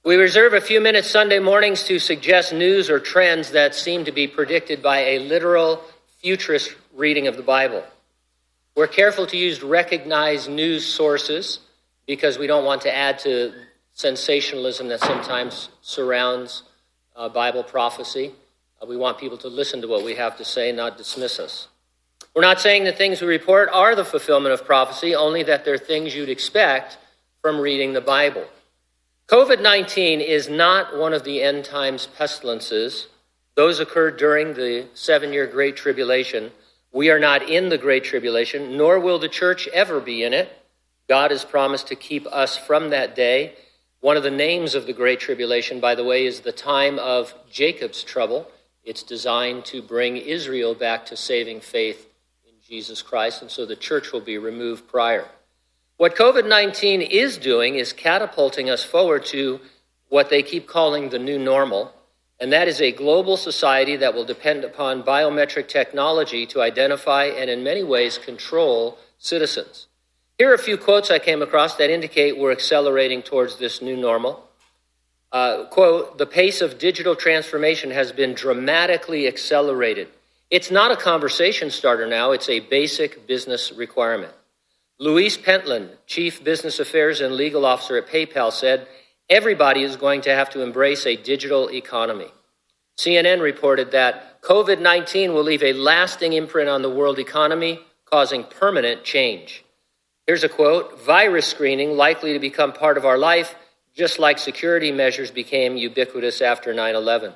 We reserve a few minutes Sunday mornings to suggest news or trends that seem to be predicted by a literal, futurist reading of the Bible. We're careful to use recognized news sources because we don't want to add to sensationalism that sometimes surrounds Bible prophecy. We want people to listen to what we have to say, not dismiss us. We're not saying the things we report are the fulfillment of prophecy, only that they're things you'd expect from reading the Bible. COVID-19 is not one of the end times pestilences. Those occurred during the 7-year Great Tribulation. We are not in the Great Tribulation, nor will the church ever be in it. God has promised to keep us from that day. One of the names of the Great Tribulation, by the way, is the time of Jacob's trouble. It's designed to bring Israel back to saving faith in Jesus Christ, and so the church will be removed prior. What COVID-19 is doing is catapulting us forward to what they keep calling the new normal, and that is a global society that will depend upon biometric technology to identify and in many ways control citizens. Here are a few quotes I came across that indicate we're accelerating towards this new normal. Quote, "The pace of digital transformation has been dramatically accelerated. It's not a conversation starter now, it's a basic business requirement." Louise Pentland, Chief Business Affairs and Legal Officer at PayPal, said, "Everybody is going to have to embrace a digital economy." CNN reported that COVID-19 will leave a lasting imprint on the world economy, causing permanent change. Here's a quote, "Virus screening likely to become part of our life, just like security measures became ubiquitous after 9/11.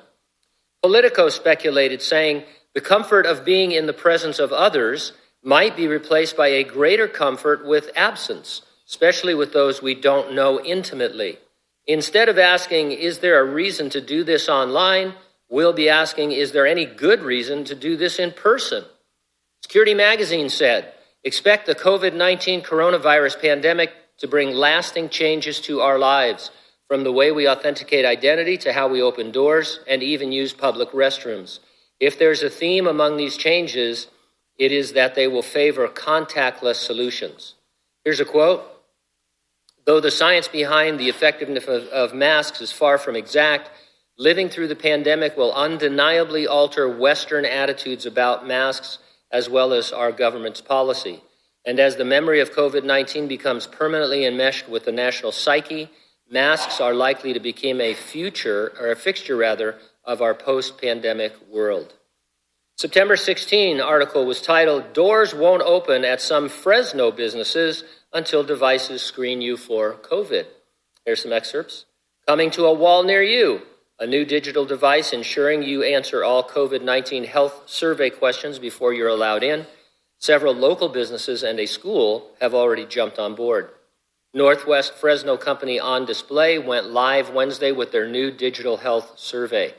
Politico speculated, saying, "The comfort of being in the presence of others might be replaced by a greater comfort with absence, especially with those we don't know intimately. Instead of asking, is there a reason to do this online, we'll be asking, is there any good reason to do this in person?" Security Magazine said, "Expect the COVID-19 coronavirus pandemic to bring lasting changes to our lives, from the way we authenticate identity to how we open doors and even use public restrooms. If there's a theme among these changes, it is that they will favor contactless solutions." Here's a quote, "Though the science behind the effectiveness of masks is far from exact, living through the pandemic will undeniably alter Western attitudes about masks as well as our government's policy. And as the memory of COVID-19 becomes permanently enmeshed with the national psyche, masks are likely to become a fixture of our post-pandemic world." September 16 article was titled, "Doors Won't Open at Some Fresno Businesses Until Devices Screen You for COVID." Here's some excerpts. "Coming to a wall near you, a new digital device ensuring you answer all COVID-19 health survey questions before you're allowed in. Several local businesses and a school have already jumped on board. Northwest Fresno Company On Display went live Wednesday with their new digital health survey.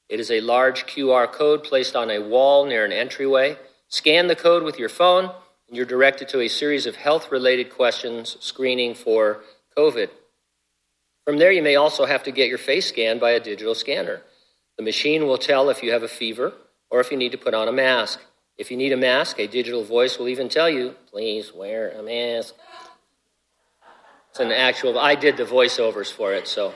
It is a large QR code placed on a wall near an entryway. Scan the code with your phone, and you're directed to a series of health-related questions screening for COVID. From there, you may also have to get your face scanned by a digital scanner. The machine will tell if you have a fever or if you need to put on a mask. If you need a mask, a digital voice will even tell you, please wear a mask." It's an actual, I did the voiceovers for it, so.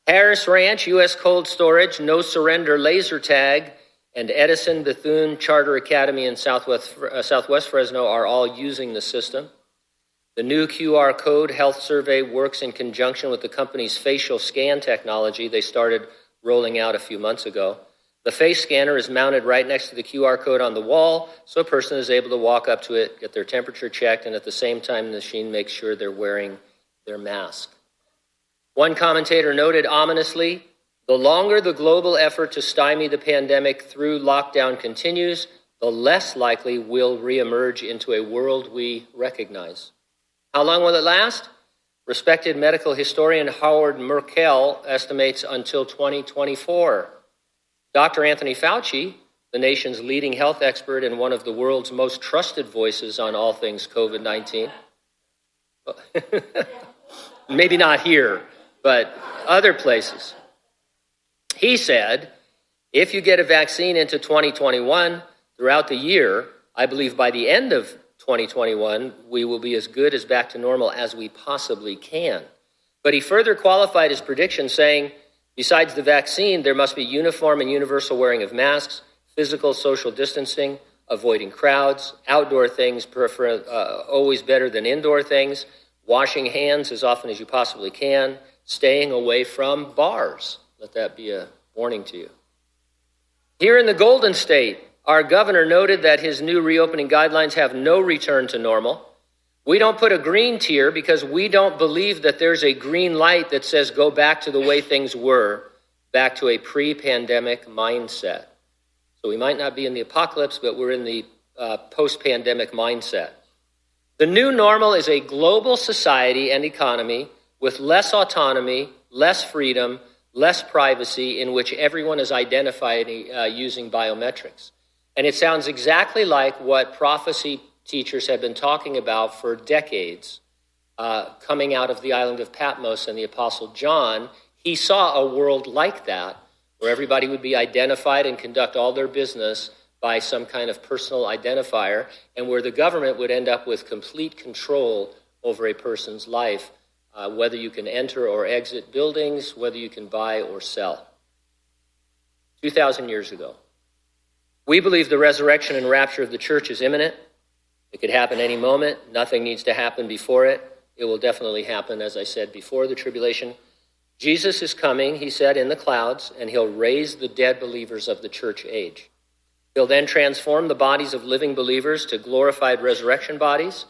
Harris Ranch, U.S. Cold Storage, No Surrender Laser Tag, and Edison Bethune Charter Academy in Southwest Fresno are all using the system. The new QR code health survey works in conjunction with the company's facial scan technology they started rolling out a few months ago. The face scanner is mounted right next to the QR code on the wall, so a person is able to walk up to it, get their temperature checked, and at the same time, the machine makes sure they're wearing their mask. One commentator noted ominously, "The longer the global effort to stymie the pandemic through lockdown continues, the less likely we'll reemerge into a world we recognize." How long will it last? Respected medical historian Howard Merkel estimates until 2024. Dr. Anthony Fauci, the nation's leading health expert and one of the world's most trusted voices on all things COVID-19, maybe not here, but other places. He said, if you get a vaccine into 2021, throughout the year, I believe by the end of 2021, we will be as good as back to normal as we possibly can. But he further qualified his prediction, saying, besides the vaccine, there must be uniform and universal wearing of masks, physical social distancing, avoiding crowds, outdoor things, always better than indoor things, washing hands as often as you possibly can, staying away from bars. Let that be a warning to you. Here in the Golden State, our governor noted that his new reopening guidelines have no return to normal. We don't put a green tier because we don't believe that there's a green light that says go back to the way things were, back to a pre-pandemic mindset. So we might not be in the apocalypse, but we're in the post-pandemic mindset. The new normal is a global society and economy with less autonomy, less freedom, less privacy, in which everyone is identified using biometrics. And it sounds exactly like what prophecy teachers have been talking about for decades, coming out of the island of Patmos and the Apostle John. He saw a world like that, where everybody would be identified and conduct all their business by some kind of personal identifier, and where the government would end up with complete control over a person's life, whether you can enter or exit buildings, whether you can buy or sell. 2,000 years ago. We believe the resurrection and rapture of the church is imminent. It could happen any moment. Nothing needs to happen before it. It will definitely happen, as I said, before the tribulation. Jesus is coming, he said, in the clouds, and he'll raise the dead believers of the church age. He'll then transform the bodies of living believers to glorified resurrection bodies.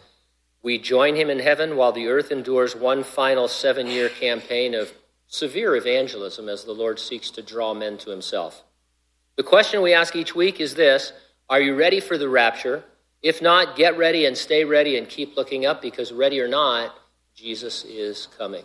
We join him in heaven while the earth endures one final 7-year campaign of severe evangelism as the Lord seeks to draw men to himself. The question we ask each week is this: are you ready for the rapture? If not, get ready and stay ready and keep looking up, because ready or not, Jesus is coming.